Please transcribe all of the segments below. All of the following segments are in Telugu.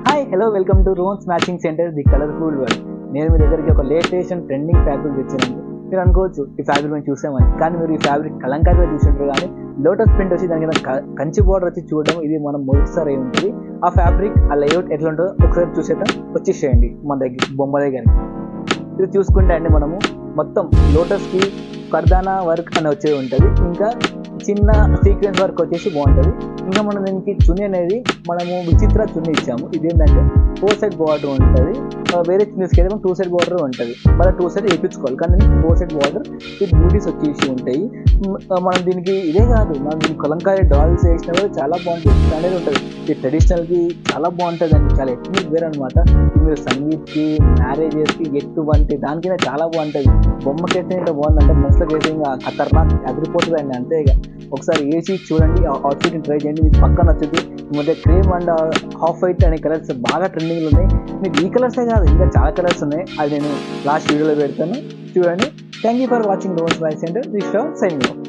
Hi hello welcome to Ron's matching centre the colourful world. నేను మీ దగ్గరికి ఒక లేటెస్ట్ అండ్ ట్రెండింగ్ ఫ్యాబ్రిక్ తెచ్చాను. మీరు అనుకోవచ్చు ఈ ఫ్యాబ్రిక్ మేము చూసామని, కానీ మీరు ఈ ఫ్యాబ్రిక్ కలంకారీగా చూసినట్టు కానీ లోటస్ ప్రింట్ వచ్చి దాని కింద కంచి బోర్డర్ వచ్చి చూడడం ఇది మనం మొదటిసారి అయి ఉంటుంది. ఆ ఫ్యాబ్రిక్ ఆ లేఅవుట్ ఎట్లా ఉంటుందో ఒకసారి చూసేద్దాం. వచ్చేసేయండి మన దగ్గర బొమ్మ దగ్గరికి. ఇది చూసుకుంటే అండి మనము మొత్తం లోటస్కి కర్దానా వర్క్ అని వచ్చేది ఉంటుంది, ఇంకా చిన్న సీక్వెన్స్ వర్క్ వచ్చేసి బాగుంటుంది. ఇంకా మనం దీనికి చున్నీ అనేది మనము విచిత్ర చున్నీ ఇచ్చాము. ఇది ఏంటంటే 4 సైడ్ బార్డర్ ఉంటుంది. వేరే చున్నీస్కి అయితే 2 సైడ్ బార్డర్ ఉంటుంది, మళ్ళీ 2 సైడ్ వేయించుకోవాలి. కానీ 4 సైడ్ బార్డర్ విత్ బ్యూటీస్ వచ్చేసి ఉంటాయి. మనం దీనికి ఇదే కాదు, మనం దీనికి కలంకారీ డాల్స్ వేసినా కూడా చాలా బాగుంటుంది అనేది ఉంటుంది. ఇది ట్రెడిషనల్కి చాలా బాగుంటుంది అండి, చాలా ఎథ్నిక్ వేర్ అనమాట. మీరు సంగీత్కి, మ్యారేజెస్కి, ఎటువంటి దానికైనా చాలా బాగుంటుంది. బొమ్మకైతే ఇంకా బాగుందంటే మనుషులకి అయితే ఇంకా ఖతర్నాక్ అదిరిపోతుంది అండి. అంతే ఇక ఒకసారి వేసి చూడండి, ఆ అవుట్ఫిట్ని ట్రై చేయండి, మీకు పక్కన నచ్చుతుంది. ఈ మధ్య క్రీమ్ అండ్ హాఫ్ వైట్ అనే కలర్స్ బాగా ట్రెండింగ్లో ఉన్నాయి. మీకు ఈ కలర్సే కాదు ఇంకా చాలా కలర్స్ ఉన్నాయి, అది నేను లాస్ట్ వీడియోలో పెడతాను, చూడండి. Thank you for watching Ron's matching centre. This show signing off.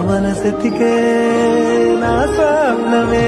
మనసెతికే నా స్వప్నమే